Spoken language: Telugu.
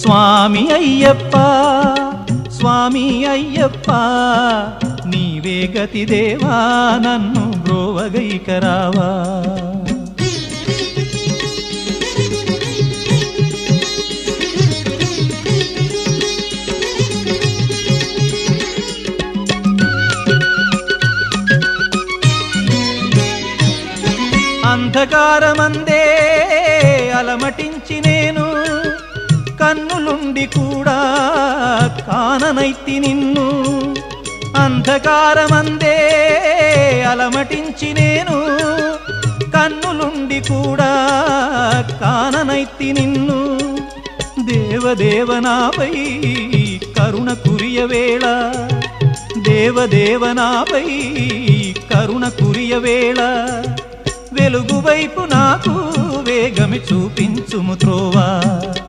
స్వామి అయ్యప్ప స్వామి అయ్యప్ప నీవే గతి దేవా నన్ను బ్రోవగైకరావా అంధకారమందే అలమటించి నేను కన్నులుండి కూడా కాననైతి నిన్ను అంధకారమందే అలమటించి నేను కన్నులుండి కూడా కాననైతి నిన్ను దేవదేవనాపై కరుణ కురియవేళ దేవదేవనాపై కరుణ కురియవేళ వెలుగు వైపు నాకు వేగమి చూపించుము త్రోవా